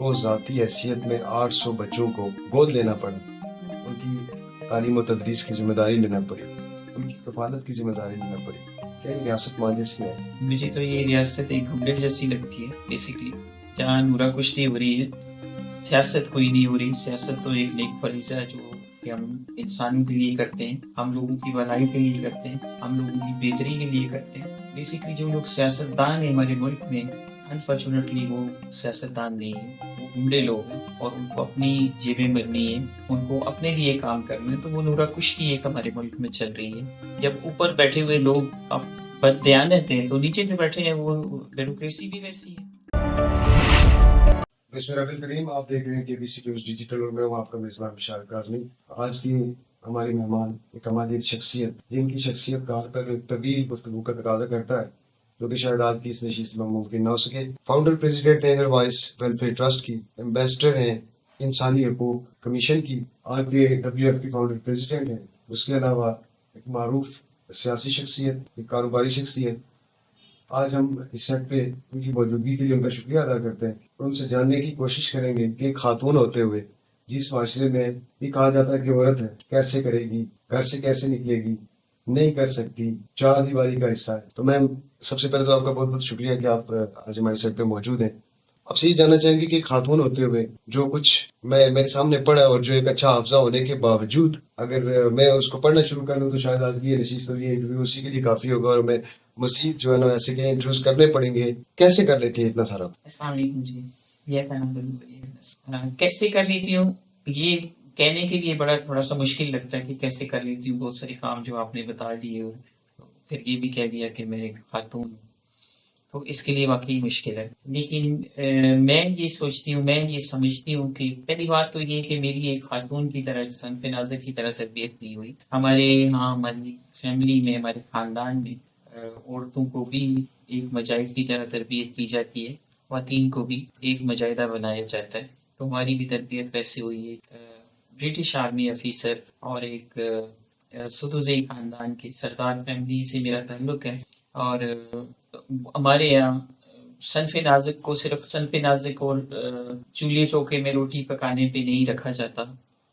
کو ذاتی حیثیت میں 800 بچوں کو گود لینا پڑا، ان کی تعلیم و تدریس کی ذمہ داری لینا پڑی، ان کی کفالت کی ذمہ داری لینا پڑی. کیا یہ ریاست ماضی سے ہے؟ مجھے تو یہ ریاست ایک گھبڑ جیسی لگتی ہے بیسکلی، جہاں نورا کشتی ہو رہی ہے، سیاست کوئی نہیں ہو رہی. سیاست تو ایک نیک فریضہ ہے جو کہ ہم انسانوں کے لیے کرتے ہیں، ہم لوگوں کی بھلائی کے لیے کرتے ہیں، ہم لوگوں کی بہتری کے لیے کرتے ہیں. بیسکلی جو لوگ سیاستدان ہیں ہمارے ملک میں، انفارچونیٹلی وہ سیاستدان نہیں ہیں، وہ گنڈے لوگ ہیں اور ان کو اپنی جیبیں بھرنی ہے، ان کو اپنے لیے کام کرنا ہے. تو وہ نورا کشتی ایک ہمارے ملک میں چل رہی ہے. جب اوپر بیٹھے ہوئے لوگ بد دھیان رہتے ہیں تو نیچے جو بیٹھے ہیں وہ بیوروکریسی بھی ویسی ہے. بسم اللہ الرحمن الرحیم. آپ دیکھ رہے ہیں KBC نیوز ڈیجیٹل اور میں ہوں آپ کا میزبان بشار کاظمی. آج کی ہماری مہمان ایک ہماری شخصیت، جن کی شخصیت کا پر ایک طویل گفتگو کا تقاضا کرتا ہے، جو کہ شاید آج کی اس نشست میں ممکن نہ ہو سکے. فاؤنڈر پریزیڈنٹ ہیں وائس ویلفیئر ٹرسٹ کی، ایمبیسڈر ہیں انسانی حقوق کمیشن کی، آپ کے WF کی فاؤنڈر پریزیڈنٹ ہیں. اس کے علاوہ ایک معروف سیاسی شخصیت، ایک کاروباری شخصیت. آج ہم اس سیٹ پہ ان کی موجودگی کے لیے ان کا شکریہ ادا کرتے ہیں اور ان سے جاننے کی کوشش کریں گے کہ ایک خاتون ہوتے ہوئے جس معاشرے میں یہ کہا جاتا ہے کہ عورت ہے، کیسے کرے گی، گھر سے کیسے نکلے گی، نہیں کر سکتی، چار دیواری کا حصہ ہے. تو میم سب سے پہلے تو آپ کا بہت بہت شکریہ کہ آپ آج ہمارے سیٹ پہ موجود ہیں. آپ سے یہ جاننا چاہیں گے کہ ایک خاتون ہوتے ہوئے جو کچھ میرے سامنے پڑھا اور جو ایک اچھا حافظہ ہونے کے باوجود اگر میں اس کو پڑھنا شروع کر لوں تو شاید آج کی یہ نشست اور یہ انٹرویو اسی کے لیے کافی ہوگا اور میں مزید جو ہے نا ایسے کہ انٹرویوز کرنے پڑیں گے. کیسے کر لیتی ہے اتنا سارا؟ السلام علیکم جی. کیسے کر لیتی ہوں یہ کہنے کے لیے بڑا تھوڑا سا مشکل لگتا ہے کہ کیسے کر لیتی ہوں. بہت سارے کام جو آپ نے بتا دیے اور پھر یہ بھی کہہ دیا کہ میں ایک خاتون ہوں، تو اس کے لیے واقعی مشکل ہے. لیکن میں یہ سوچتی ہوں، میں یہ سمجھتی ہوں کہ پہلی بات تو یہ کہ میری ایک خاتون کی طرح، صنف ناظر کی طرح تربیت نہیں ہوئی. ہمارے یہاں ہماری فیملی میں، ہمارے خاندان میں عورتوں کو بھی ایک مجاہد کی طرح تربیت کی جاتی ہے، خواتین کو بھی ایک مجاہدہ بنایا جاتا ہے. تو ہماری بھی تربیت ویسے ہوئی ہے. برٹش آرمی افیسر اور ایک سدوزئی خاندان کی سردار فیملی سے میرا تعلق ہے. اور ہمارے یہاں صنف نازک کو صرف صنف نازک اور چولہے چوکے میں روٹی پکانے پہ نہیں رکھا جاتا،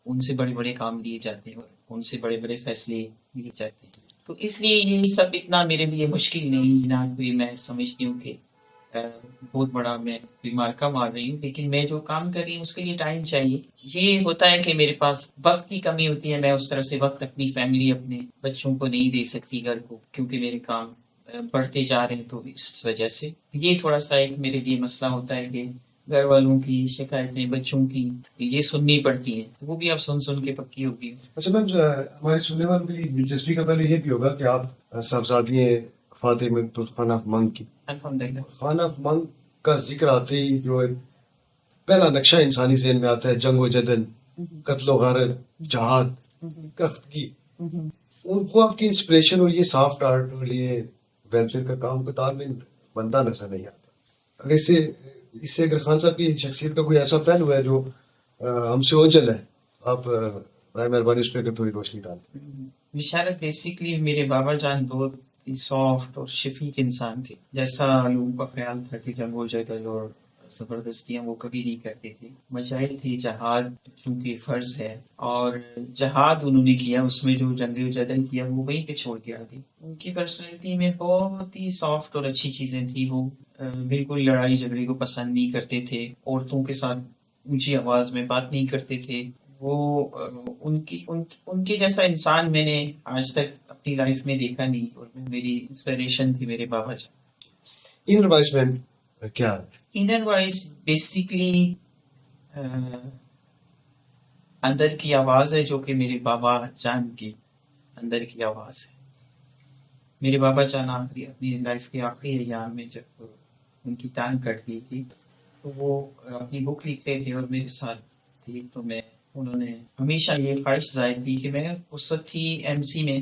ان سے بڑے بڑے کام لیے جاتے ہیں اور ان سے بڑے بڑے فیصلے لیے جاتے ہیں. تو اس لیے یہ سب اتنا میرے لیے مشکل نہیں. نہ کوئی میں سمجھتی ہوں کہ بہت بڑا میں بیمار کا مار رہی ہوں، لیکن میں جو کام کر رہی ہوں اس کے لیے ٹائم چاہیے. یہ ہوتا ہے کہ میرے پاس وقت کی کمی ہوتی ہے، میں اس طرح سے وقت اپنی فیملی، اپنے بچوں کو نہیں دے سکتی، گھر کو، کیونکہ میرے کام بڑھتے جا رہے ہیں. تو اس وجہ سے یہ تھوڑا سا ایک میرے لیے مسئلہ ہوتا ہے کہ گھر والوں کی شکایتیں، بچوں کی یہ سننی پڑتی ہیں، وہ بھی اب سن کے پکی ہوگی. اچھا میم، ہمارے سننے والوں کے لیے دلچسپی کا پہلے یہ بھی ہوگا کہ آپ صاحبزادی ہیں فاطمہ خان آف منگ کی. الحمدللہ. خان آف منگ کا ذکر آتے ہی جو ایک پہلا نقشہ انسانی ذہن میں آتا ہے جنگ و جدل، قتل و غارت، جہاد، کرختگی. وہ آپ کی انسپریشن اور یہ سافٹ آرٹ اور یہ ویلفیئر کا کام کا تعلق بنتا نظر نہیں آتا. اگر اس سے اگر خان صاحب کی شخصیت کا کوئی ایسا پہلو ہے جو ہم سے اوجھل ہے، آپ برائے مہربانی اس پہ اگر تھوڑی روشنی ڈالیں. بشارت بیسکلی میرے بابا جان بہت ہی سافٹ اور شفیق انسان تھے. جیسا لوگوں کا خیال تھا کہ جنگ و جدل اور زبردستیاں وہ کبھی نہیں کرتے تھے. مجاہد تھے، جہاد چونکہ فرض ہے اور جہاد انہوں نے کیا، اس میں جو جنگ و جدل کیا وہ وہیں پہ چھوڑ کے آ گئی. ان کی پرسنالٹی میں بہت ہی سافٹ اور اچھی چیزیں تھیں. وہ بالکل لڑائی جھگڑے کو پسند نہیں کرتے تھے، عورتوں کے ساتھ اونچی آواز میں بات نہیں کرتے تھے. وہ ان کے جیسا انسان میں نے آج تک اپنی لائف میں دیکھا نہیں، اور میری انسپریشن تھی میرے بابا جان. انر وائس میم کیا ہے؟ انر وائس بیسکلی اندر کی آواز ہے، جو کہ میرے بابا جان کی اندر کی آواز ہے. میرے بابا جان اپنی لائف کے آخری ایام میں جب ان کی ٹانگ کٹ گئی تھی تو وہ اپنی بک لکھ رہے تھے اور میرے ساتھ تھی. تو انہوں نے ہمیشہ یہ خواہش ظاہر کی کہ میں اس وقت ہی MC میں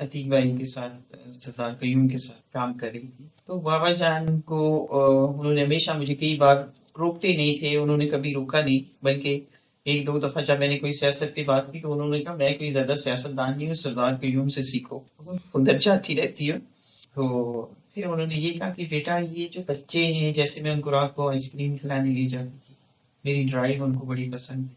عتیق بھائی کے ساتھ، سردار قیوم کے ساتھ کام کر رہی تھی. تو بابا جان کو انہوں نے ہمیشہ مجھے کئی بار روکتے نہیں تھے، انہوں نے کبھی روکا نہیں، بلکہ ایک دو دفعہ جب میں نے کوئی سیاست پہ بات کی تو انہوں نے کہا میں کوئی زیادہ سیاست دان نہیں ہوں، سردار قیوم سے سیکھو، ادھر جاتی رہتی ہوں. تو پھر انہوں نے یہ کہا کہ بیٹا یہ جو بچے ہیں، جیسے میں ان کو رات کو آئس کریم کھلانے لے جاتی تھی میری ڈرائنگ ان کو بڑی پسند تھی.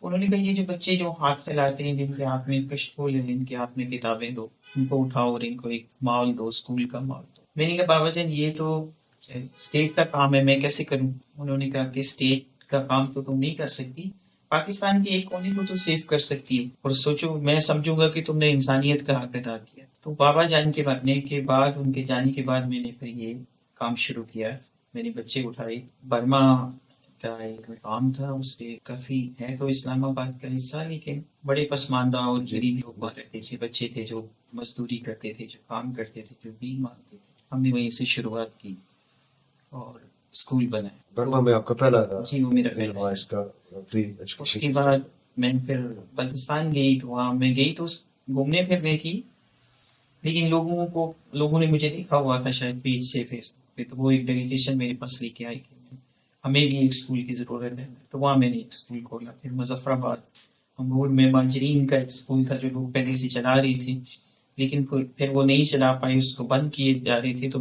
انہوں نے کہا یہ جو بچے جو ہاتھ پھیلاتے ہیں، جن کے ہاتھ میں کشت پھول ہیں، جن کے ہاتھ میں کتابیں دو، ان کو اٹھاؤ اور ان کو ایک مال دو، اسکول کا مال دو. میں نے کہا بابا جان یہ تو اسٹیٹ کا کام ہے، میں کیسے کروں؟ انہوں نے کہا کہ اسٹیٹ کا کام تو تم نہیں کر سکتی، پاکستان کے ایک کونے کو تو سیو کر سکتی ہے. اور سوچو، میں سمجھوں گا کہ تم نے انسانیت کا حق ادا کیا. تو بابا جان کے مرنے کے بعد، ان کے جانے کے بعد، میں نے پھر یہ کام شروع کیا. میں نے بچے اٹھائے. برما کا ایک کام تھا، اس سے کافی ہے تو اسلام آباد کا حصہ، لیکن بڑے پسماندہ اور غریب لوگ وہاں رہتے تھے. بچے تھے جو مزدوری کرتے تھے، جو کام کرتے تھے، جو بھی مانگتے تھے. ہم نے وہیں سے شروعات کی اور اسکول بنایا. برما میں آپ کا پہلا تھا جی، وہ میرا پہلا وہاں اس کا فری اس ایجوکیشن. کے بعد میں پھر پاکستان گئی، تو وہاں میں گئی تو گھومنے پھرنے تھی، لیکن لوگوں نے مجھے دیکھا ہوا تھا شاید پیج سے، فیس بک پہ، تو وہ ایک ڈیلیگیشن میرے پاس لے کے آئی کہ ہمیں بھی ایک اسکول کی ضرورت ہے. تو وہاں میں نے ایک اسکول کھولا. پھر مظفر آباد انگور میں ماجرین کا ایک اسکول تھا جو لوگ پہلے سے چلا رہی تھی، لیکن پھر وہ نہیں چلا پائی، اس کو بند کیے جا رہے تھے. تو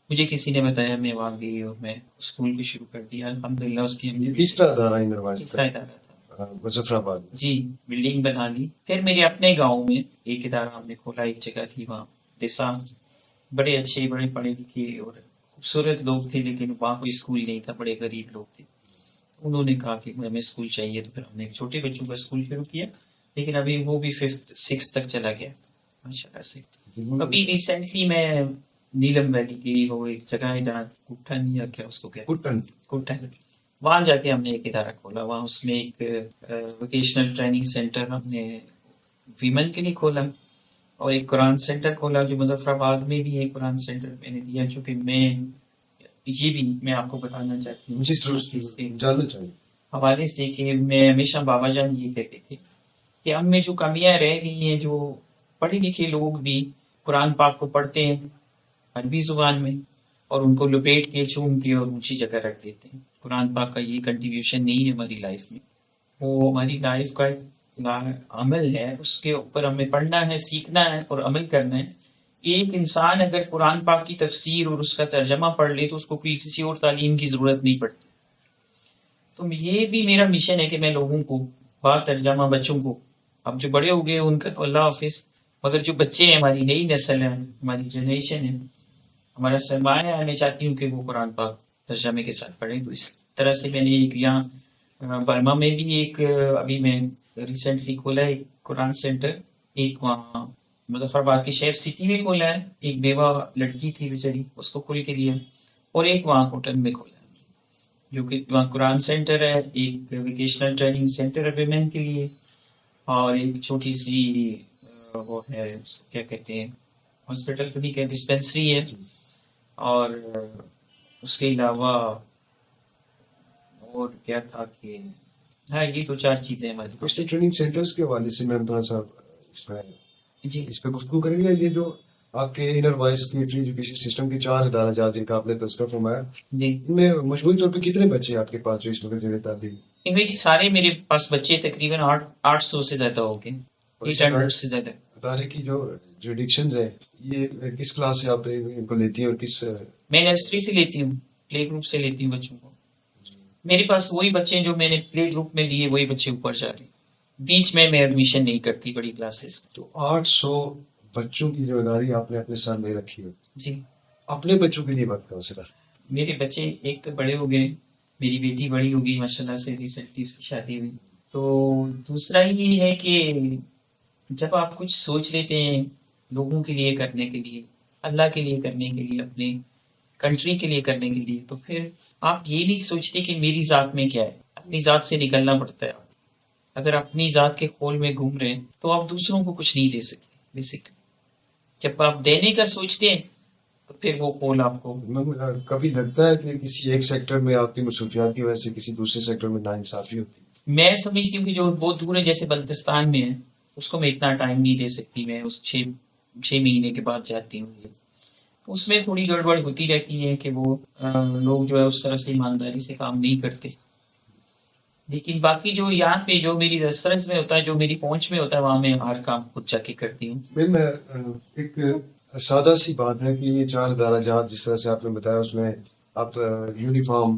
مجھے کسی نے بتایا، میں وہاں گئی اور میں اسکول کو شروع کر دیا. الحمدللہ اس کی یہ تیسرا ادارہ یونیورسٹی تیسرا ادارہ تھا. مظفر آباد. جی، بلڈنگ بنا لی. پھر میرے اپنے گاؤں میں ایک ادارہ ہم نے کھولا. ایک جگہ تھی وہاں دسا، بڑے اچھے، بڑے پڑھے لکھے اور خوبصورت لوگ تھے، لیکن وہاں کوئی اسکول نہیں تھا، بڑے غریب لوگ تھے. انہوں نے کہا کہ ہمیں اسکول چاہیے، تو پھر ہم نے ایک چھوٹے بچوں کا اسکول شروع کیا، لیکن ابھی وہ بھی 5th 6th تک چلا گیا ماشاء اللہ سے. ابھی ریسنٹلی میں نیلم ویلی کی وہ ایک جگہ ہے جہاں کٹن یا کیا اس کو کہتے ہیں، کٹن، وہاں جا کے ہم نے ایک ادارہ کھولا. وہاں اس میں ایک ووکیشنل ٹریننگ سینٹر ہم نے ویمن کے لیے کھولا، اور ایک قرآن سینٹر کھولا جو مظفر آباد میں بھی ایک قرآن سینٹر میں نے دیا. چونکہ یہ بھی میں آپ کو بتانا چاہتی ہوں جس جاننا چاہیے حوالے سے کہ میں ہمیشہ بابا جان یہ کہتے تھے کہ ہم میں جو کمیاں رہ گئی ہیں، جو پڑھے لکھے لوگ بھی قرآن پاک کو پڑھتے ہیں عربی زبان میں اور ان کو لپیٹ کے چوم کے اور اونچی جگہ رکھ دیتے ہیں. قرآن پاک کا یہ کنٹریبیوشن نہیں ہے ہماری لائف میں، وہ ہماری لائف کا ایک عمل ہے. اس کے اوپر ہمیں پڑھنا ہے، سیکھنا ہے اور عمل کرنا ہے. ایک انسان اگر قرآن پاک کی تفسیر اور اس کا ترجمہ پڑھ لے تو اس کو کوئی کسی اور تعلیم کی ضرورت نہیں پڑتی. تو یہ بھی میرا مشن ہے کہ میں لوگوں کو با ترجمہ بچوں کو، اب جو بڑے ہو گئے ان کا تو اللہ حافظ، مگر جو بچے ہیں، ہماری نئی نسل ہے، ہماری جنریشن ہے، ہمارا سرمایہ ہے، میں چاہتی ہوں کہ وہ قرآن پاک ترجمے کے ساتھ پڑھیں. تو اس طرح سے میں نے ایک یہاں برما میں بھی ایک ابھی میں ریسنٹلی کھولا ہے ایک قرآن سینٹر. ایک وہاں مظفر آباد کے شہر سٹی میں کھولا ہے، ایک بیوہ لڑکی تھی بیچاری، اس کو کھول کے دیا. اور ایک وہاں کوٹن میں کھولا ہے جو کہ وہاں قرآن سینٹر ہے، ایک ووکیشنل ٹریننگ سینٹر ہے ویمن کے لیے، اور ایک چھوٹی سی وہ ہے اس کو کیا کہتے ہیں، ہاسپٹل کو نہیں کہ ڈسپینسری ہے. اور اس کے علاوہ اور کیا تھا کہ ہاں یہ تو 4 چیزیں ہماری. ووکیشنل ٹریننگ سینٹرز کے حوالے سے میں تھوڑا سا اس پہ گفتگو کریں گے. یہ جو آپ کے انر وائس کی فری ایجوکیشن سسٹم کے 4 ادارہ جات جن کا آپ نے تذکرہ فرمایا، جی، ان میں مجموعی طور پہ کتنے بچے آپ کے پاس جو اس وقت زیر تعلیم؟ ان میں سارے میرے پاس بچے تقریباً 800 سے زیادہ ہو گئے، 800 سے زیادہ. ادارے کی جو ایڈکشنز ہیں، یہ کس کلاس سے آپ ان کو لیتی ہیں اور کس؟ میں نرسری سے لیتی ہوں، پلے گروپ سے لیتی ہوں بچوں کو. میرے پاس وہی بچے ہیں جو میں نے پلے گروپ میں لیے، وہی بچے اوپر جا رہے ہیں. بیچ میں ایڈمیشن نہیں کرتی بڑی کلاسز. تو 800 بچوں کی ذمہ داری آپ نے اپنے ساتھ لے رکھی ہے. جی، اپنے بچوں کے لیے وقت کہاں سے رکھا؟ میرے بچے ایک تو بڑے ہو گئے، میری بیٹی بڑی ہو گئی ماشاء اللہ سے، ریسنٹلی اس کی شادی ہوئی. تو دوسرا یہ ہے کہ جب آپ کچھ سوچ لیتے ہیں لوگوں کے لیے کرنے کے لیے، اللہ کے لیے کرنے کے لیے، اپنے کنٹری کے لیے کرنے کے لیے، تو پھر آپ یہ نہیں سوچتے کہ میری ذات میں کیا ہے. اپنی ذات سے نکلنا پڑتا ہے. اگر اپنی ذات کے خول میں گھوم رہے ہیں تو آپ دوسروں کو کچھ نہیں دے سکتے. بیسکلی جب آپ دینے کا سوچتے ہیں تو پھر وہ خول آپ کو کبھی لگتا ہے کہ کسی ایک سیکٹر میں آپ کی مصروفیات کی وجہ سے کسی دوسرے سیکٹر میں ناانصافی ہوتی ہے؟ میں سمجھتی ہوں کہ جو بہت دور ہے، جیسے بلتستان میں ہے، اس کو میں اتنا ٹائم نہیں دے سکتی. میں اس 6 مہینے کے بعد جاتی ہوں. اس میں تھوڑی گڑبڑ ہوتی رہتی ہے کہ وہ لوگ جو ہے اس طرح سے ایمانداری سے کام نہیں کرتے. لیکن باقی جو یہاں پہ جو میری دسترس میں ہوتا ہے، جو میری پہنچ میں ہوتا ہے، وہاں میں ہر کام خود جا کے کرتی ہوں. میں ایک سادہ سی بات ہے کہ یہ 4 ادارہ جات جس طرح سے آپ نے بتایا، اس میں آپ یونیفارم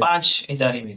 5 ادارے میں.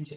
جی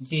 جی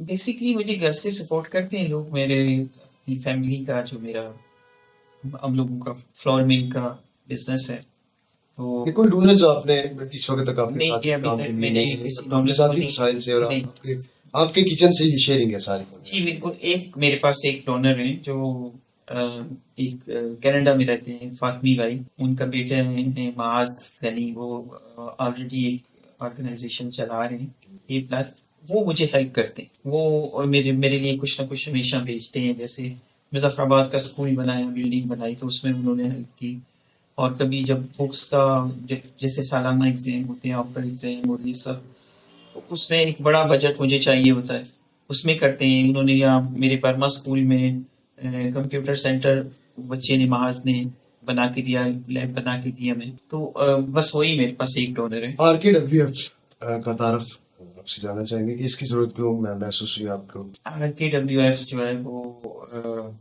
بیسکلی مجھے گھر سے سپورٹ کرتے ہیں لوگ. میرے اپنی فیملی کا جو میرا ہم لوگوں کا فلور مل کا بزنس ہے تو یہ کوئی ڈونرز آپ نے اس وقت تک آپ کے نہیں ساتھ کیا ابھی کام تک کے میں لیے نے نہیں کسی اپنے ڈونر کو ذاتی نہیں وسائل سے اور نہیں. آپ کے کچن سے ہی شیئرنگ ہے ساری. جی بالکل. ایک میرے پاس ایک ڈونر ہیں جو ایک کینیڈا میں رہتے ہیں, فاطمی بھائی. ان کا بیٹا ہے معاذ غنی, وہ آلریڈی ایک آرگنائزیشن چلا رہے ہیں اے پلس. وہ مجھے ہیلپ کرتے ہیں, وہ میرے لیے کچھ نہ کچھ ہمیشہ بھیجتے ہیں. جیسے مظفر آباد کا اسکول بنایا, بلڈنگ بنائی, تو اس میں انہوں نے ہیلپ کی. اور کبھی جب بکس کا جیسے سالانہ ایگزام ہوتے ہیں, آفٹر ایگزام اور یہ سب, تو اس میں ایک بڑا بجٹ مجھے چاہیے ہوتا ہے, اس میں کرتے ہیں. انہوں نے یہاں میرے برما اسکول میں کمپیوٹر سینٹر بچے نے معاذ نے بنا کے دیا, لیب بنا کے دیا میں. تو بس وہی میرے پاس ایک ڈونر ہے. آر کے ڈبلیو ایف کا تعارف آپ سے جاننا چاہیں گے کہ اس کی ضرورت کیوں محسوس ہوئی آپ کو؟ آر کے ڈبلیو ایف جو ہے وہ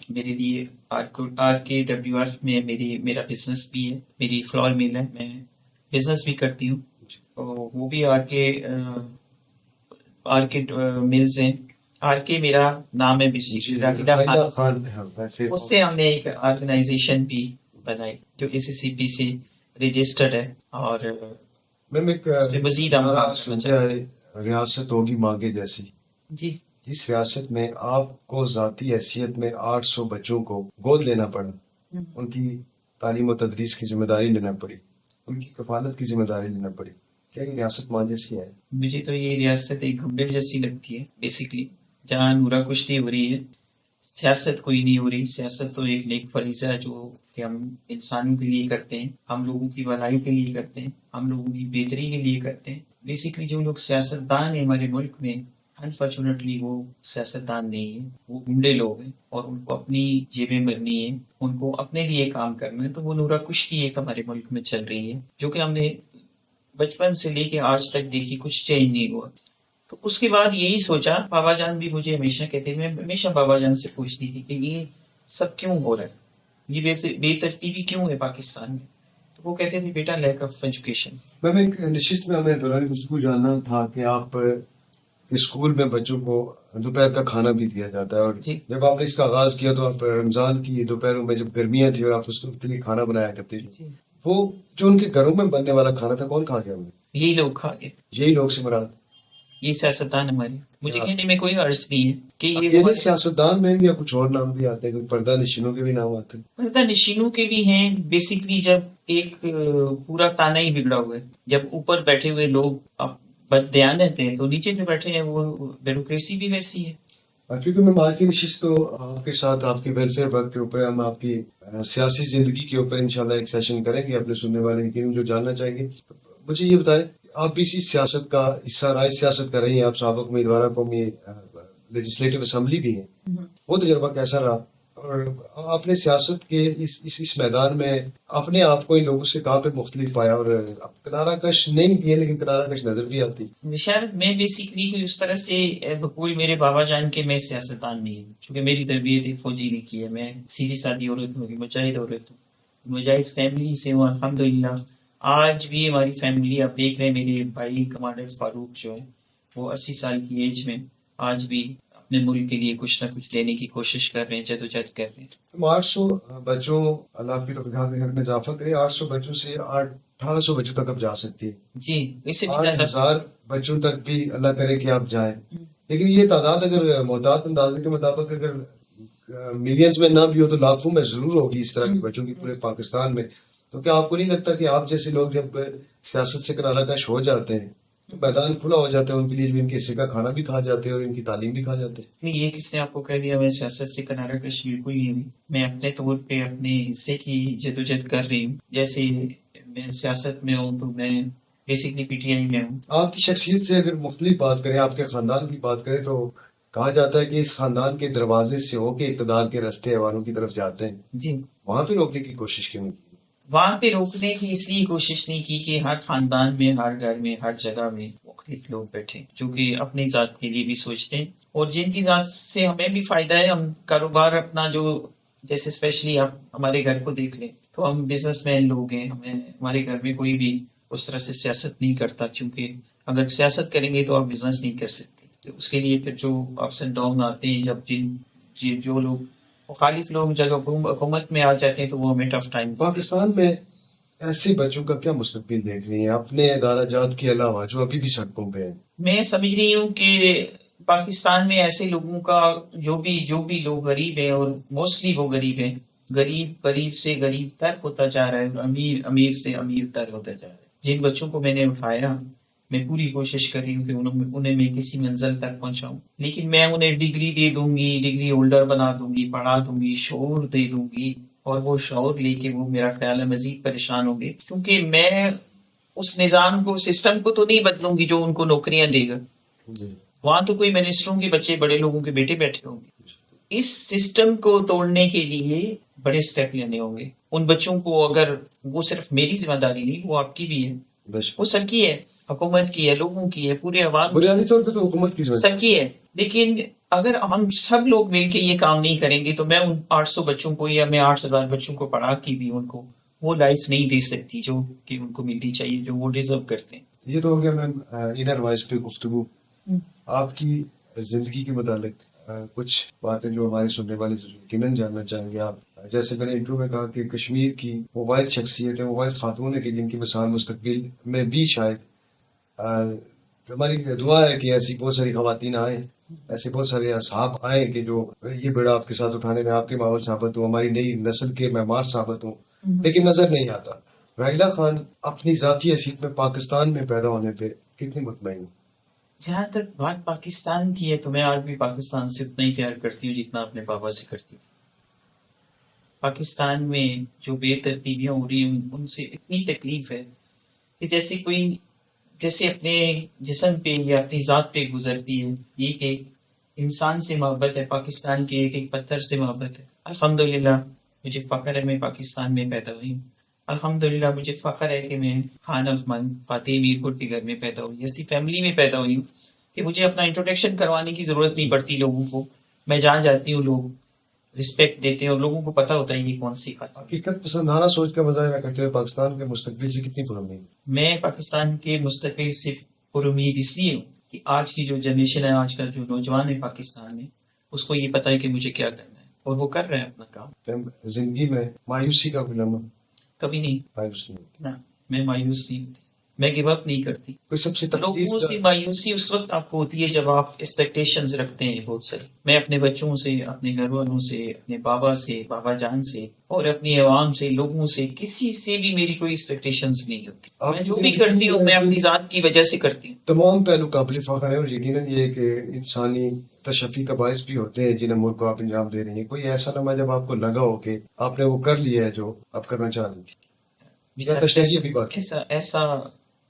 میرے لیے آر کے ڈبلیو ایف میں میرا بزنس بھی ہے, میری فلور مل ہے, میں بزنس بھی کرتی ہوں. وہ بھی آر کے ملز ہیں. آر کے میرا نام ہے بیسیکلی راکیدہ خان. اس سے ہم نے ایک آرگنائزیشن بھی بنائی جو اے سی سی پی سے رجسٹرڈ ہے, اور میں ایک اس پہ مزید ہم کام کرنا چاہتے ہیں. ریاست ہوگی مانگے جیسی, جی اس ریاست میں آپ کو ذاتی حیثیت میں 800 بچوں کو گود لینا پڑا, ان کی تعلیم و تدریس کی ذمہ داری لینا پڑی, ان کی کفالت کی ذمہ داری لینا پڑی. کیا یہ ریاست ماں جیسی ہے؟ مجھے تو یہ ریاست ایک ڈھونڈے جیسی لگتی ہے بیسکلی, جہاں نورا کشتی ہو رہی ہے. سیاست کوئی نہیں ہو رہی. سیاست تو ایک نیک فریضہ ہے جو کہ ہم انسانوں کے لیے کرتے ہیں, ہم لوگوں کی بھلائی کے لیے کرتے ہیں, ہم لوگوں کی بہتری کے لیے کرتے ہیں. بیسکلی جو لوگ سیاستدان ہیں ہمارے ملک میں, انفارچونیٹلی وہ سیاستدان نہیں ہیں, وہ گنڈے لوگ ہیں, اور ان کو اپنی جیبیں بھرنی ہے, ان کو اپنے لیے کام کرنا ہے. تو وہ نورا کشتی ایک ہمارے ملک میں چل رہی ہے جو کہ ہم نے بچپن سے لے کے آج تک دیکھی, کچھ چینج نہیں ہوا. تو اس کے بعد یہی سوچا, بابا جان بھی مجھے ہمیشہ کہتے, میں ہمیشہ بابا جان سے پوچھتی تھی کہ یہ سب کیوں ہو رہا ہے, یہ بے ترتیبی کیوں ہے پاکستان میں. تو وہ کہتے تھے بیٹا لیک آف ایجوکیشن. میں ایک نشست میں ہمیں دوران گفتگو جاننا تھا کہ آپ اسکول میں بچوں کو دوپہر کا کھانا بھی دیا جاتا ہے, اور جی جب آپ نے اس کا آغاز کیا تو آپ رمضان کی دوپہروں میں جب گرمیاں تھیں اور آپ اس کے لیے کھانا بنایا کرتے تھے, وہ جو ان کے گھروں میں بننے والا کھانا تھا کون کھا گیا انہیں؟ یہی لوگ کھا گئے, یہی لوگ سے مراد یہ سیاستدان ہمارے. مجھے کہنے میں کوئی عرض نہیں ہے کہ یہ اکیلے سیاستدان میں یا کچھ اور نام بھی آتے ہیں, کوئی پردہ نشینوں کے بھی نام آتے ہیں؟ پردہ نشینوں کے بھی ہیں. بیسکلی جب ایک پورا تانا ہی بگڑا ہوا ہے, جب اوپر بیٹھے ہوئے لوگ بد دیانت ہیں تو نیچے جو بیٹھے ہیں وہ بیوروکریسی بھی ویسی ہے. کیونکہ میں آج کی نشست تو آپ کے ساتھ آپ کے ویلفیئر ورک کے اوپر, ہم آپ کی سیاسی زندگی کے اوپر انشاءاللہ ایک سیشن کریں گے. اپنے سننے والے یقین جو جاننا چاہیں گے, مجھے یہ بتائیں آپ بھی اسی سیاست کا حصہ رائے سیاست کر رہی ہیں, آپ سابق امیدوار قومی لیجسلیٹو اسمبلی بھی ہیں, وہ تجربہ کیسا رہا؟ اور آپ نے سیاست کے اس میدان میں اپنے آپ کو ان لوگوں سے کہاں پہ مختلف پایا, اور کنارہ کش نہیں بھی ہے لیکن کنارہ کش نظر بھی آتی؟ شاید میں بیسکلی کوئی اس طرح سے کوئی میرے بابا جان کے میں سیاستدان نہیں ہوں, چونکہ میری تربیت ایک فوجی نے کی ہے. میں سیدھی سادی عورت ہوں, مجاہد عورت ہوں, مجاہد فیملی سے ہوں الحمدللہ. آج بھی ہماری فیملی, آپ دیکھ رہے ہیں میرے بھائی کمانڈر فاروق جو ہے وہ 80 سال کی ایج میں آج بھی اپنے ملک کے لیے کچھ نہ کچھ دینے کی کوشش کر رہے ہیں, جدوجہد کر رہے ہیں. ہم 800 بچوں, اللہ آپ کی توفیقات میں گھر میں اضافہ کرے, 800 بچوں سے 1800 بچوں تک اب جا سکتی ہے. جی اس سے بھی زیادہ 8000 بچوں تک بھی اللہ کرے کہ آپ جائیں. لیکن یہ تعداد اگر محتاط اندازے کے مطابق اگر ملینز میں نہ بھی ہو تو لاکھوں میں ضرور ہوگی اس طرح کے بچوں کی پورے پاکستان میں. تو کیا آپ کو نہیں لگتا کہ آپ جیسے لوگ جب سیاست سے کنارہ کش ہو جاتے ہیں تو میدان کھلا ہو جاتا ہے, ان کے لیے بھی ان کے حصے کا کھانا بھی کھا جاتے ہیں اور ان کی تعلیم بھی کھا جاتے ہیں؟ نہیں, یہ کس نے آپ کو کہہ دیا میں سیاست سے کنارہ کش بالکل نہیں ہوں. میں اپنے طور پہ اپنے حصے کی جدوجہد کر رہی ہوں. جیسے میں سیاست میں ہوں تو میں بیسکلی پی ٹی آئی میں ہوں. آپ کی شخصیت سے اگر مختلف بات کریں, آپ کے خاندان کی بات کریں, تو کہا جاتا ہے کہ اس خاندان کے دروازے سے ہو کے اقتدار کے رستے ایوانوں کی طرف جاتے ہیں. جی وہاں پہ روکنے کی کوشش کیوں نہیں کی؟ وہاں پہ روکنے کی اس لیے کوشش نہیں کی کہ ہر خاندان میں ہر گھر میں ہر جگہ میں مختلف لوگ بیٹھے جو کہ اپنی ذات کے لیے بھی سوچتے ہیں اور جن کی ذات سے ہمیں بھی فائدہ ہے. ہم کاروبار اپنا جو جیسے اسپیشلی آپ ہمارے گھر کو دیکھ لیں تو ہم بزنس مین لوگ ہیں. ہمارے گھر میں کوئی بھی اس طرح سے سیاست نہیں کرتا چونکہ اگر سیاست کریں گے تو آپ بزنس نہیں کر سکتے. تو اس کے لیے پھر جو اپس اینڈ ڈاؤن آتے ہیں جب جو لوگ مخالف لوگ جب حکومت میں آ جاتے ہیں تو وہ ہمیں ٹف ٹائم. پاکستان میں ایسے بچوں کا کیا مستقبل دیکھ رہی ہیں اپنے ادارہ جات کے علاوہ جو ابھی بھی سڑکوں پہ ہیں؟ میں سمجھ رہی ہوں کہ پاکستان میں ایسے لوگوں کا جو بھی لوگ غریب ہیں اور موسٹلی وہ غریب ہیں غریب سے غریب تر ہوتا جا رہا ہے اور امیر سے امیر تر ہوتا جا رہا ہے. جن بچوں کو میں نے اٹھایا میں پوری کوشش کر رہی ہوں کہ انہیں میں کسی منزل تک پہنچاؤں لیکن میں انہیں ڈگری دے دوں گی ڈگری ہولڈر بنا دوں گی پڑھا دوں گی شعور دے دوں گی اور وہ شعور لے کے وہ میرا خیال ہے مزید پریشان ہوں گے کیونکہ میں اس نظام کو سسٹم کو تو نہیں بدلوں گی جو ان کو نوکریاں دے گا. وہاں تو کوئی منسٹروں کے بچے بڑے لوگوں کے بیٹے بیٹھے ہوں گے. اس سسٹم کو توڑنے کے لیے بڑے سٹیپ لینے ہوں گے. ان بچوں کو اگر وہ صرف میری ذمہ داری نہیں وہ آپ کی بھی ہے وہ سب کی ہے حکومت کی ہے لوگوں کی ہے پورے عوام بنیادی طور پہ تو حکومت کی سب کی ہے. لیکن اگر ہم سب لوگ مل کے یہ کام نہیں کریں گے تو میں ان 800 بچوں کو یا میں 8000 بچوں کو پڑھا کے بھی ان کو وہ لائف نہیں دے سکتی جو کہ ان کو ملنی چاہیے جو وہ ڈیزرو کرتے ہیں. یہ تو ہو گیا میم انر وائس پہ گفتگو. آپ کی زندگی کے متعلق کچھ باتیں جو ہمارے سننے والے یقیناً جاننا چاہیں گے آپ. جیسے میں نے انٹرو میں کہا کہ کشمیر کی وہ واحد شخصیت ہے وہ واحد خاتون ہے کہ جن کی مثال مستقبل میں بھی شاید ہماری دعا ہے کہ ایسی بہت ساری خواتین آئیں ایسے بہت سارے اصحاب آئیں کہ جو یہ بیڑا آپ کے ساتھ اٹھانے میں آپ کے ماحول ثابت ہوں ہماری نئی نسل کے معمار ثابت ہوں لیکن نظر نہیں آتا. راحیلہ خان اپنی ذاتی حیثیت میں پاکستان میں پیدا ہونے پہ کتنی مطمئن ہوں؟ جہاں تک بات پاکستان کی ہے تو میں آج بھی پاکستان سے اتنا ہی پیار کرتی ہوں جتنا اپنے بابا سے کرتی ہوں. پاکستان میں جو بے ترتیبیاں ہو رہی ہیں ان سے اتنی تکلیف ہے کہ جیسے اپنے جسم پہ یا اپنی ذات پہ گزرتی ہے. یہ کہ انسان سے محبت ہے پاکستان کے ایک پتھر سے محبت ہے. الحمدللہ مجھے فخر ہے میں پاکستان میں پیدا ہوئی ہوں. الحمدللہ مجھے فخر ہے کہ میں خان افمان فاتح میرپور کے گھر میں پیدا ہوئی ایسی فیملی میں پیدا ہوئی ہوں کہ مجھے اپنا انٹروڈکشن کروانے کی ضرورت نہیں پڑتی لوگوں کو. میں جہاں جاتی ہوں لوگ رسپیکٹ دیتے ہیں اور لوگوں کو پتہ ہوتا ہے یہ کون سی بات. حقیقت پسندانہ سوچ کا مظاہرہ کرتے ہوئے پاکستان کے مستقبل سے کتنی پر امید؟ میں پاکستان کے مستقبل سے پر امید اس لیے ہوں کہ آج کی جو جنریشن ہے آج کا جو نوجوان ہے پاکستان میں اس کو یہ پتہ ہے کہ مجھے کیا کرنا ہے اور وہ کر رہے ہیں اپنا کام. زندگی میں مایوسی کا کوئی لمحہ؟ کبھی نہیں. مایوس نہیں ہوتی. نہ میں مایوس نہیں ہوتی میں گیو اپ نہیں کرتی. کوئی سب سے لوگوں سے مایوسی اس وقت آپ کو ہوتی ہے جب آپ ایکسپیکٹیشنز رکھتے ہیں بہت ساری. میں اپنے بچوں سے اپنے گھر والوں سے اپنے بابا سے بابا جان سے اور اپنی عوام سے لوگوں سے کسی سے بھی میری کوئی ایکسپیکٹیشنز نہیں ہوتی. میں جو بھی کرتی ہوں میں اپنی ذات کی وجہ سے کرتی ہوں. تمام پہلو قابل فخر ہیں اور یقیناً یہ کہ انسانی تشفی کا باعث بھی ہوتے ہیں جن امور کو آپ انجام دے رہی ہیں. کوئی ایسا لمحہ جب آپ کو لگا ہو کہ آپ نے وہ کر لیا ہے جو آپ کرنا چاہ رہی تھی؟ ایسا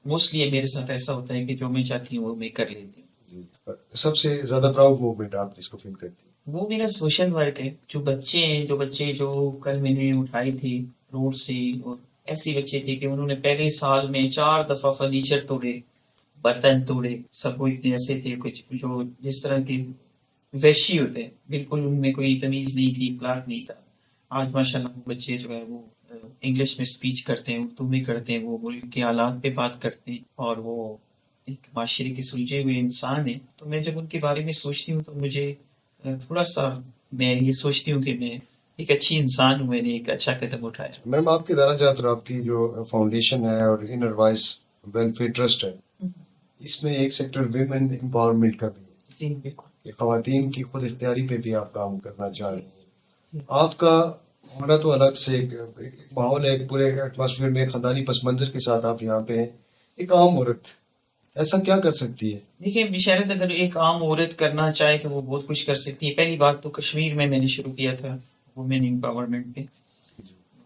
موسٹلی میرے ساتھ ایسا ہوتا ہے کہ جو میں چاہتی ہوں وہ میں کر لیتی ہوں. سب سے زیادہ پراؤڈ موومنٹ آپ جس کو فیل کرتی ہیں؟ وہ میرا سوشل ورک ہے. جو بچے جو کل میں نے اٹھائے تھے روڈ سے اور ایسے بچے تھے کہ انہوں نے پہلے سال میں 4 دفعہ فرنیچر توڑے برتن توڑے. سب کو اتنے ایسے تھے کچھ جو جس طرح کے وحشی ہوتے ہیں بالکل ان میں کوئی تمیز نہیں تھی اخلاق نہیں تھا. آج ماشاءاللہ وہ بچے جو ہے وہ انگلش میں سپیچ کرتے ہیں اردو میں کرتے ہیں وہ ملک کے حالات پہ بات کرتے ہیں اور وہ ایک معاشرے کے سلجھے ہوئے انسان ہیں. تو میں جب ان کے بارے میں سوچتی ہوں تو مجھے تھوڑا سا میں یہ سوچتی ہوں کہ میں ایک اچھی انسان ہوں میں نے ایک اچھا قدم اٹھایا. میم آپ کے ادارہ جات اور آپ کی جو فاؤنڈیشن ہے اور انر وائس ویلفیئر ٹرسٹ ہے اس میں ایک سیکٹر ویمن امپاورمنٹ کا بھی ہے. جی بالکل. خواتین کی خود اختیاری پہ بھی آپ کام کرنا چاہ رہے ہیں. آپ کا ہونا تو الگ سے ایک ماحول ہے ایک پورے ایٹماسفیئر میں خاندانی پس منظر کے ساتھ آپ یہاں پہ ہیں. ایک عام عورت ایسا کیا کر سکتی ہے؟ دیکھیں بشارت اگر ایک عام عورت کرنا چاہے تو وہ بہت کچھ کر سکتی ہے. پہلی بات تو کشمیر میں نے شروع کیا تھا وومن امپاورمنٹ پہ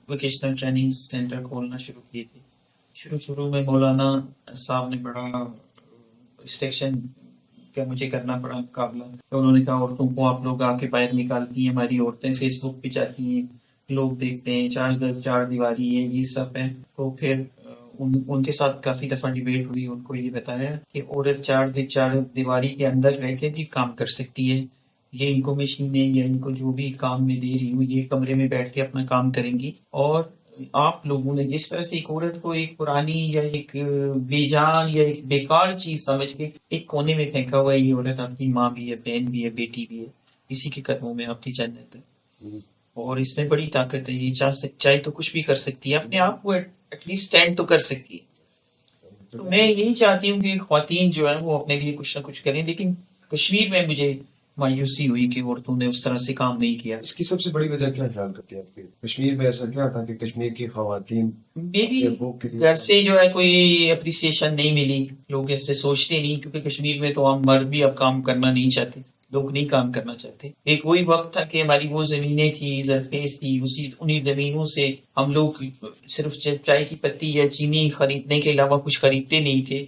ووکیشنل ٹریننگ سینٹر کھولنا شروع کیے تھے. شروع میں مولانا صاحب نے بڑا سیکشن کیا مجھے کرنا پڑا مقابلہ. تو انہوں نے کہا عورتوں کو آپ لوگ آ کے باہر نکالتی ہیں, ہماری عورتیں فیس بک پہ جاتی ہیں, لوگ دیکھتے ہیں, 4 گز 4 دیواری ہے, یہ سب ہے. تو پھر ان کے ساتھ کافی دفعہ ڈیبیٹ ہوئی. ان کو یہ بتایا کہ عورت 4 دیواری کے اندر رہ کے بھی کام کر سکتی ہے. یہ ان کو مشینیں یا ان کو جو بھی کام میں دے رہی ہوں یہ کمرے میں بیٹھ کے اپنا کام کریں گی. اور آپ لوگوں نے جس طرح سے ایک عورت کو ایک پرانی یا ایک بے جان یا ایک بیکار چیز سمجھ کے ایک کونے میں پھینکا ہوا ہے, یہ عورت آپ کی ماں بھی ہے, بہن بھی ہے, بیٹی بھی ہے, اسی کے قدموں میں آپ کی جنت ہے. اور اس میں بڑی طاقت ہے. یہ چاہے تو کچھ بھی کر سکتی ہے, اپنے آپ کو ایٹ لیسٹ اسٹینڈ تو کر سکتی ہے. تو میں یہی چاہتی ہوں کہ خواتین جو ہے وہ اپنے لیے کچھ نہ کچھ کریں. لیکن کشمیر میں مجھے مایوسی ہوئی کہ عورتوں نے اس طرح سے کام نہیں کیا. اس کی سب سے بڑی وجہ کیا خیال کرتی ہے آپ کی؟ کشمیر میں ایسا کیا تھا کہ کشمیر کی خواتین میری گھر سے جو ہے کوئی اپریسیشن نہیں ملی. لوگ ایسے سوچتے نہیں, کیونکہ کشمیر میں تو ہم مرد بھی اب کام کرنا نہیں چاہتے, لوگ نہیں کام کرنا چاہتے. ایک وہی وقت تھا کہ ہماری وہ زمینیں تھی, زرخیز تھی, انہی زمینوں سے ہم لوگ صرف چائے کی پتی یا چینی خریدنے کے علاوہ کچھ خریدتے نہیں تھے.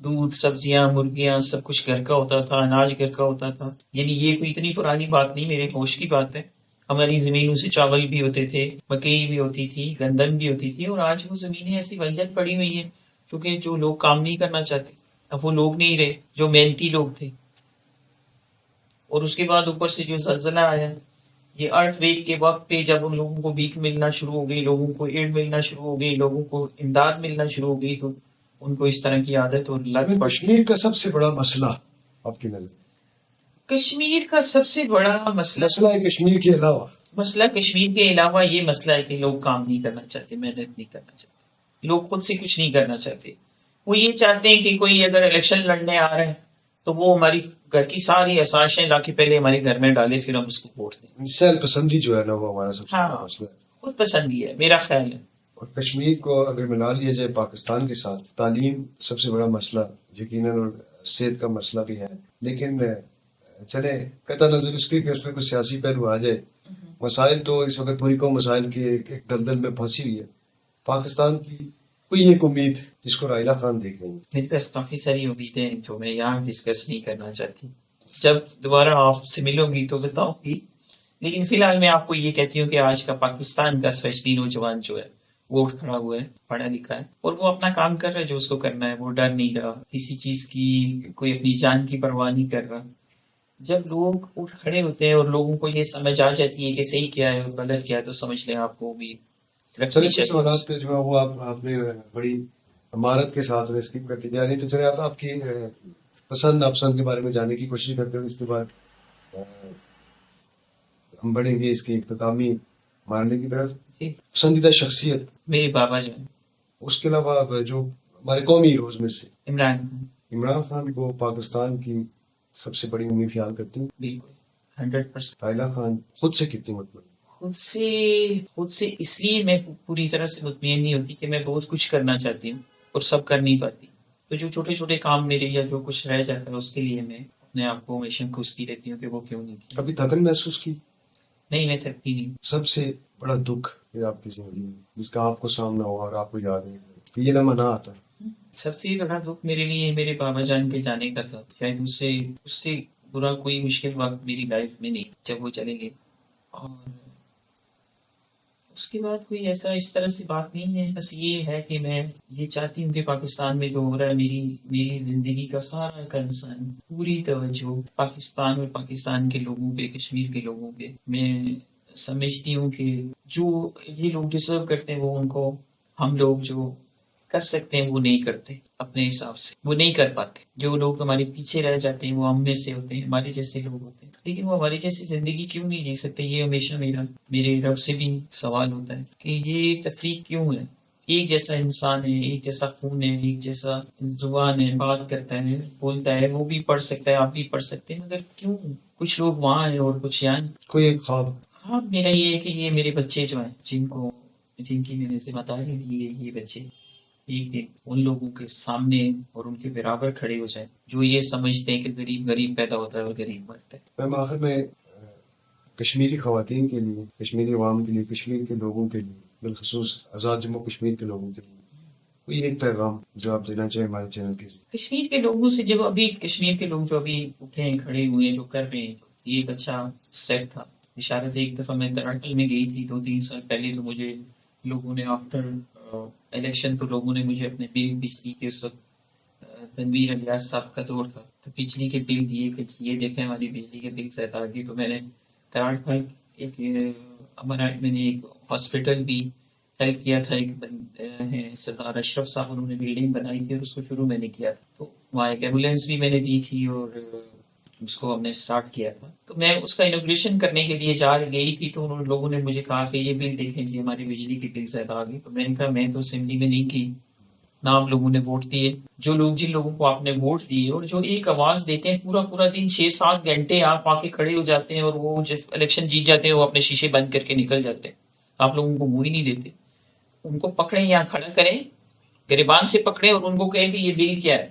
دودھ, سبزیاں, مرغیاں سب کچھ گھر کا ہوتا تھا, اناج گھر کا ہوتا تھا. یعنی یہ کوئی اتنی پرانی بات نہیں, میرے ہوش کی بات ہے. ہماری زمینوں سے چاول بھی ہوتے تھے, مکئی بھی ہوتی تھی, گندم بھی ہوتی تھی. اور آج وہ زمینیں ایسی ویجن پڑی ہوئی ہیں کیونکہ جو لوگ کام نہیں کرنا چاہتے, اب وہ لوگ نہیں رہے جو محنتی لوگ تھے. اور اس کے بعد اوپر سے جو زلزلہ آیا, یہ ارتھ ویک کے وقت پہ جب ان لوگوں کو بھیک ملنا شروع ہو گئی, لوگوں کو ایڈ ملنا شروع ہو گئی, لوگوں کو امداد ملنا شروع ہو گئی, تو ان کو اس طرح کی عادت اور لت پڑ. کشمیر کا سب سے بڑا مسئلہ آپ کی نظر؟ کشمیر کا سب سے بڑا مسئلہ ہے کشمیر کے علاوہ, مسئلہ کشمیر کے علاوہ یہ مسئلہ ہے کہ لوگ کام نہیں کرنا چاہتے, محنت نہیں کرنا چاہتے, لوگ خود سے کچھ نہیں کرنا چاہتے. وہ یہ چاہتے ہیں کہ کوئی اگر الیکشن لڑنے آ رہے ہیں تو وہ ہماری گھر کی ساری اساشیں لا کے پہلے ہمارے گھر میں ڈالے, پھر ہم اس کو ووٹ دیں. سیلف پسندی جو ہے نا وہ ہمارا سب سے بڑا مسئلہ ہے. خود پسندی ہے میرا خیال ہے. اور کشمیر کو اگر ملا لیا جائے پاکستان کے ساتھ, تعلیم سب سے بڑا مسئلہ یقیناً, اور صحت کا مسئلہ بھی ہے. لیکن چلے قطع نظر اس کی کہ اس میں کوئی سیاسی پہلو آ جائے, مسائل تو اس وقت پوری قوم مسائل کے ایک دلدل میں پھنسی ہوئی ہے. پاکستان کی کوئی ایک امید جس کو رائلہ خان دیکھ رہی ہے؟ میرے پاس کافی ساری امیدیں ہیں جو میں یہاں ڈسکس نہیں کرنا چاہتی. جب دوبارہ آپ سے ملوں گی تو بتاؤں گی. لیکن فی الحال میں آپ کو یہ کہتی ہوں کہ آج کا پاکستان کا اسپیشلی نوجوان جو ہے وہ اٹھ کھڑا ہوا ہے, پڑھا لکھا ہے, اور وہ اپنا کام کر رہا ہے جو اس کو کرنا ہے. وہ ڈر نہیں رہا کسی چیز کی, کوئی اپنی جان کی پرواہ نہیں کر رہا. جب لوگ اٹھ کھڑے ہوتے ہیں اور لوگوں کو یہ سمجھ آ جاتی ہے کہ صحیح کیا ہے اور غلط کیا ہے, تو سمجھ لیں آپ کو بھی رکھنی چاہیے. سوالات جو ہے وہ آپ نے بڑی امارت کے ساتھ اسکیپ کرتی جا رہی. تو چلے آپ کی پسند ناپسند کے بارے میں جاننے کی کوشش کرتے ہیں. اس کے بعد ہم بڑھیں گے اس کی اختتامی مارنے کی طرف. پسندیدہ شخصیت میرے بابا جان. اس کے علاوہ جو ہمارے قومی ہیروز میں سے عمران خان کو پاکستان کی سب سے بڑی امید خیال کرتی ہیں. بالکل 100%. رائلہ خان خود سے کتنی مطمئن؟ خود سے اس لیے میں پوری طرح سے مطمئن نہیں ہوتی کہ میں بہت کچھ کرنا چاہتی ہوں اور سب کر نہیں پاتی. تو جو چھوٹے چھوٹے کام میرے یا جو کچھ رہ جاتا ہے اس کے لیے میں اپنے آپ کو ہمیشہ کوستی رہتی ہوں کہ وہ کیوں نہیں کی. کبھی تھکن محسوس کی؟ نہیں, میں تھکتی نہیں. سب سے بڑا دکھ ہے آپ کی زندگی میں جس کا آپ کو سامنا ہوا اور آپ کو یاد نہیں, یہ لمحہ نہ آتا؟ سب سے بڑا دکھ میرے لیے میرے بابا جان کے جانے کا تھا. شاید اس سے برا کوئی مشکل وقت میری لائف میں نہیں جب وہ چلے گئے. اور اس کے بعد کوئی ایسا اس طرح سے بات نہیں ہے. بس یہ ہے کہ میں یہ چاہتی ہوں کہ پاکستان میں جو ہو رہا ہے میری زندگی کا سارا کنسرن, پوری توجہ پاکستان اور پاکستان کے لوگوں پہ, کشمیر کے لوگوں پہ. میں سمجھتی ہوں کہ جو یہ لوگ ڈیزرو کرتے ہیں وہ ان کو ہم لوگ جو کر سکتے ہیں وہ نہیں کرتے اپنے حساب سے, وہ نہیں کر پاتے. جو لوگ ہمارے پیچھے رہ جاتے ہیں وہ ہم میں سے ہوتے ہیں, ہمارے جیسے لوگ ہوتے ہیں, لیکن وہ ہماری جیسی زندگی کیوں نہیں جی سکتے. یہ ہمیشہ میرے رب سے بھی سوال ہوتا ہے کہ یہ تفریق کیوں ہے. ایک جیسا انسان ہے, ایک جیسا خون ہے, ایک جیسا زبان ہے, بات کرتا ہے, بولتا ہے, وہ بھی پڑھ سکتا ہے, آپ بھی پڑھ سکتے ہیں, مگر کیوں کچھ لوگ وہاں ہیں اور کچھ یہاں. کوئی ایک خواب میرا یہ ہے کہ یہ میرے بچے جو ہیں جن کی میں نے ذمہ داری لی ہے, یہ بچے ایک دن ان لوگوں کے سامنے اور ان کے برابر کھڑے ہو جائیں جو یہ سمجھتے ہیں کہ غریب پیدا ہوتا ہے اور غریب مرتا ہے. میں آخر میں کشمیری خواتین کے لیے, کشمیری عوام کے لیے, کشمیر کے لوگوں کے لیے, بالخصوص آزاد جموں کشمیر کے لوگوں کے لیے کوئی ایک پیغام جو آپ دینا چاہیں ہمارے چینل کے ذریعے؟ کشمیر کے لوگوں سے جب ابھی کشمیر کے لوگ جو ابھی اٹھے ہیں کھڑے ہوئے ہیں جو کر رہے ہیں یہ ایک اچھا اسٹیپ تھا. اشارت ایک دفعہ میں تراٹل میں گئی تھی 2-3 سال پہلے تو مجھے لوگوں نے آفٹر الیکشن تو لوگوں نے مجھے اپنے بل بجلی کے اس وقت تنویر الیاس صاحب کا دور تھا تو بجلی کے بل دیے کہ یہ دیکھیں ہماری بجلی کے بل زیادہ آ گئی. تو میں نے تراٹ کا ایک امرات میں نے ایک ہاسپٹل بھی ہیلپ کیا تھا. ایک سردار اشرف صاحب انہوں نے بلڈنگ بنائی تھی اور اس کو شروع میں نے کیا تھا تو وہاں ایک ایمبولینس بھی میں نے دی تھی اور اس کو ہم نے اسٹارٹ کیا تھا. تو میں اس کا انوگریشن کرنے کے لیے گئی تھی تو انہوں لوگوں نے مجھے کہا کہ یہ بل دیکھیں جی ہماری بجلی کی بل زیادہ آ گئی. تو میں نے کہا میں تو اسمبلی میں نہیں کی نام لوگوں نے ووٹ دیے جو لوگ جن لوگوں کو آپ نے ووٹ دیے اور جو ایک آواز دیتے ہیں پورا دن 6-7 گھنٹے آپ آ کے کھڑے ہو جاتے ہیں اور وہ جب الیکشن جیت جاتے ہیں وہ اپنے شیشے بند کر کے نکل جاتے ہیں. آپ لوگوں کو منہ ہی نہیں دیتے. ان کو پکڑیں یا کھڑا کریں گریبان سے پکڑیں اور ان کو کہیں کہ یہ بل کیا ہے.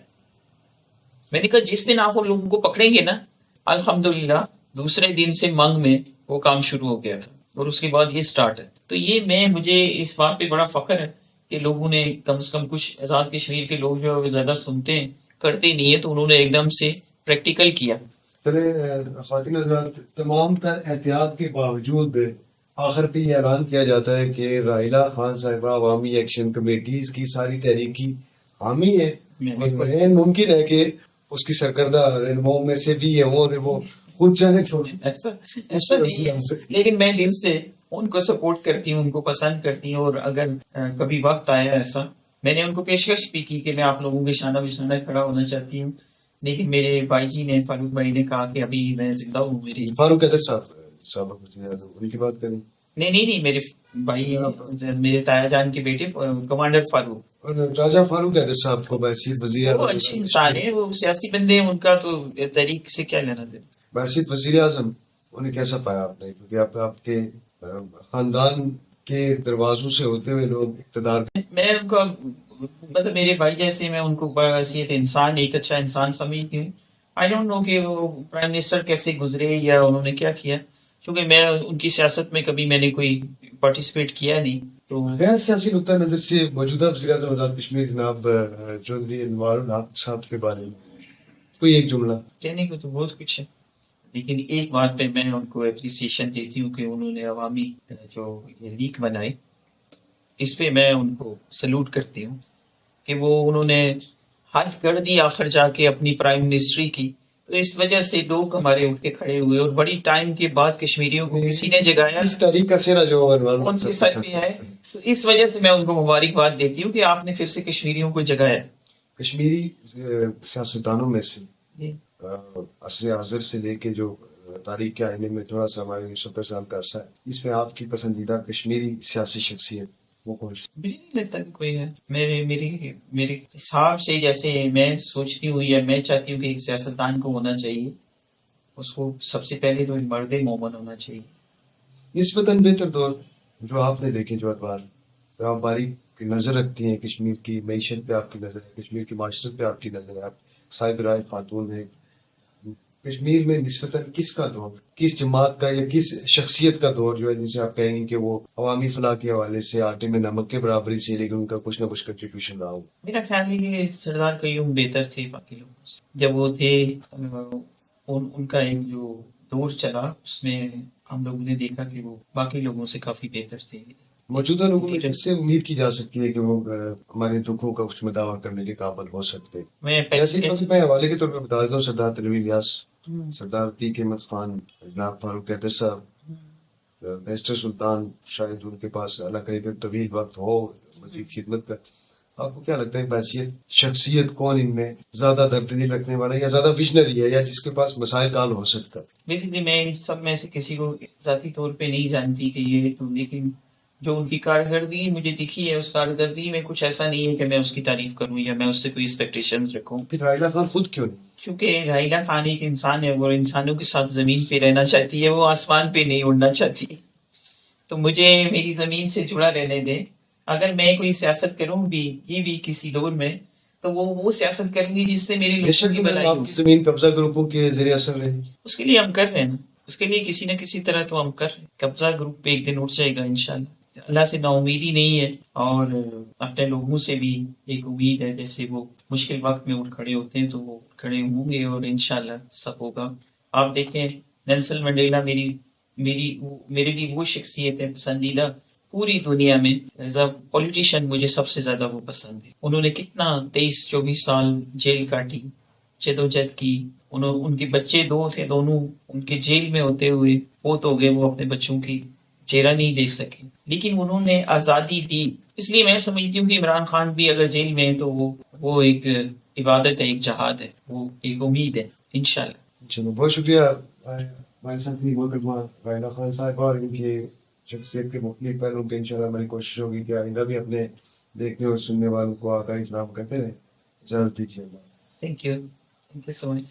میں نے کہا جس دن آپ ان لوگوں کو پکڑیں گے نا الحمدللہ دوسرے دن سے منگ میں وہ کام شروع ہو گیا تھا اور اس کے بعد یہ سٹارٹ ہے. تو یہ مجھے اس بات پہ بڑا فخر ہے کہ لوگوں نے کم سے کم کچھ آزاد کشمیر کے لوگ جو زیادہ سنتے ہیں کرتے نہیں ہیں تو انہوں نے ایک دم سے پریکٹیکل کیا. خواتین حضرات تمام تر احتیاط کے باوجود آخر پہ یہ اعلان کیا جاتا ہے کہ راحیلہ خان صاحبہ عوامی ایکشن کمیٹیز کی ساری تحریک کی حامی ہے اور ممکن ہے کہ اس کی سرکردہ رہنماؤں میں سے بھی ہوں اور وہ خود چاہے ایسا نہیں ہے لیکن میں دل سے ان کو سپورٹ کرتی ہوں ان کو پسند کرتی ہوں اور اگر کبھی وقت آیا ایسا میں نے ان کو پیشکش بھی کی کہ میں آپ لوگوں کے شانہ بشانہ کھڑا ہونا چاہتی ہوں لیکن میرے بھائی جی نے فاروق بھائی نے کہا کہ ابھی میں زندہ ہوں. میری فاروق قادر صاحب سابق وزیر اعظم ان کی بات کریں نہیں میرے بھائی میرے تایا جان کے بیٹے کمانڈر فاروق اور راجہ فاروق قادر صاحب کو بحیثیت وزیر وہ اچھے انسان ہیں وہ سیاسی بندے ہیں ان کا تو تحریک سے کیا لینا دینا. بحیثیت وزیر اعظم انہیں کیسا پایا آپ نے کیونکہ آپ کے خاندان کے دروازوں سے ہوتے ہوئے لوگ اقتدار میں ان کو مطلب میرے بھائی جیسے میں ان کو بحیثیت انسان ایک اچھا انسان سمجھتی ہوں. آئی ڈونٹ نو کہ وہ پرائم منسٹر کیسے گزرے یا انہوں نے کیا کیا چونکہ میں ان کی سیاست میں کبھی میں نے کوئی پارٹیسپیٹ کیا نہیں. تو غیر سیاسی نقطہ نظر سے موجودہ وزیر اعظم آزاد کشمیر جناب چودھری انوار الحق صاحب کے بارے میں کوئی ایک جملہ کہنے کو تو بہت کچھ ہے لیکن ایک بات پہ میں ان کو اپریسیشن دیتی ہوں کہ انہوں نے عوامی جو یہ لیک بنائی اس پہ میں ان کو سلوٹ کرتی ہوں کہ وہ انہوں نے حد کر دی آخر جا کے اپنی پرائم منسٹری کی. تو اس وجہ سے لوگ ہمارے اٹھ کے کھڑے ہوئے اور بڑی ٹائم کے بعد کشمیریوں کو کسی نے جگایا اس تاریخ کا سہرا جو ان کے سر پہ ہے. اس وجہ سے میں ان کو مبارکباد دیتی ہوں کہ آپ نے پھر سے کشمیریوں کو جگایا. کشمیری سیاستدانوں میں سے عصر حاضر سے لے کے جو تاریخ کے آئینے میں تھوڑا سا ہمارے 70 سال کا عرصہ ہے اس میں آپ کی پسندیدہ کشمیری سیاسی شخصیت وہ کون سی؟ مجھے نہیں لگتا کہ کوئی ہے. میرے حساب سے جیسے میں سوچتی ہوں یا میں چاہتی ہوں کہ ایک سیاستدان کو ہونا چاہیے اس کو سب سے پہلے تو مرد مومن ہونا چاہیے. نسبتاً بہتر دور جو آپ نے دیکھے جو ادوار جو آپ باریک نظر رکھتی ہیں کشمیر کی معیشت پہ آپ کی نظر ہے کشمیر کی معاشرت پہ آپ کی نظر ہے آپ صاحب رائے خاتون ہیں کشمیر میں نسبتاً کس کا دور کس جماعت کا یا کس شخصیت کا دور جو ہے جسے آپ کہیں گے کہ وہ عوامی فلاح کے حوالے سے آٹے میں نمک کے برابری سے لیکن ان کا کچھ نہ کچھ کنٹریبیوشن رہا ہو؟ میرا خیال ہے کہ سردار قیوم بہتر تھے باقی لوگوں سے. جب وہ تھے ان کا ایک جو دور چلا اس میں ہم لوگوں نے دیکھا کہ وہ باقی لوگوں سے کافی بہتر تھے. موجودہ لوگوں میں اس سے امید کی جا سکتی ہے کہ وہ ہمارے دکھوں کا کچھ مداوع کرنے کے قابل ہو سکتے. جیسے سب سے میں حوالے کے طور پہ بتا دیتا ہوں سردار تنویر الیاس سردار عتیق احمد خان جناب فاروق قادر صاحب بیرسٹر سلطان شاید ان کے پاس اللہ کرے کہ طویل وقت ہو مزید خدمت کا. آپ کو کیا لگتا ہے بحیثیت شخصیت کون ان میں زیادہ درددل رکھنے والا یا زیادہ ویژنری ہے یا جس کے پاس مسائل کا حل ہو سکتا ہے؟ بیسیکلی میں سب میں سے کسی کو ذاتی طور پہ نہیں جانتی کہ یہ تو لیکن جو ان کی کارکردگی مجھے دکھی ہے اس کارکردگی میں کچھ ایسا نہیں ہے کہ میں اس کی تعریف کروں یا میں اس سے کوئی ایکسپیکٹیشنز رکھوں. پھر راحیلہ خان خود کیوں نہیں؟ چونکہ راحیلہ خان ایک انسان ہے وہ انسانوں کے ساتھ زمین پہ رہنا چاہتی ہے وہ آسمان پہ نہیں اڑنا چاہتی. تو مجھے میری زمین سے جڑا رہنے دیں. اگر میں کوئی سیاست کروں بھی یہ بھی کسی دور میں تو وہ سیاست کروں گی جس سے میری لوگوں کی بھلائی آپ کی زمین قبضہ گروپوں کے ذریعے اثر رہی اس کے لیے ہم کر رہے ہیں نا اس کے لیے کسی نہ کسی طرح تو ہم کر رہے ہیں. قبضہ گروپ پہ ایک دن اٹھ جائے گا انشاءاللہ. اللہ سے نا امیدی نہیں ہے اور اپنے لوگوں سے بھی ایک امید ہے. جیسے وہ مشکل وقت میں اٹھ کھڑے ہوتے ہیں تو وہ کھڑے ہوں گے اور انشاءاللہ سب ہوگا. آپ دیکھیں نیلسن منڈیلا میرے لیے وہ شخصیت ہے پسندیدہ پوری دنیا میں. ایز اے پولیٹیشین مجھے سب سے زیادہ وہ پسند ہے. انہوں نے کتنا 23-24 سال جیل کاٹی, جدوجہد کی. ان کے بچے 2 تھے, دونوں ان کے جیل میں ہوتے ہوئے فوت ہو گئے. وہ اپنے بچوں کی چہرہ نہیں دیکھ سکے, لیکن انہوں نے آزادی دی. اس لیے میں سمجھتی ہوں کہ عمران خان بھی اگر جیل میں ہے تو وہ ایک عبادت ہے, ایک جہاد ہے, وہ ایک امید ہے انشاءاللہ. چلو بہت شکریہ ہمارے ساتھ بھی محترمہ رائنا خان صاحب, اور ان کی شخصیت کے مختلف پہلوؤں پہ انشاءاللہ ہماری کوشش ہوگی کہ آئندہ بھی اپنے دیکھنے اور سننے والوں کو آگاہی فراہم کرتے رہیں. اجازت دیجیے. Thank you so much.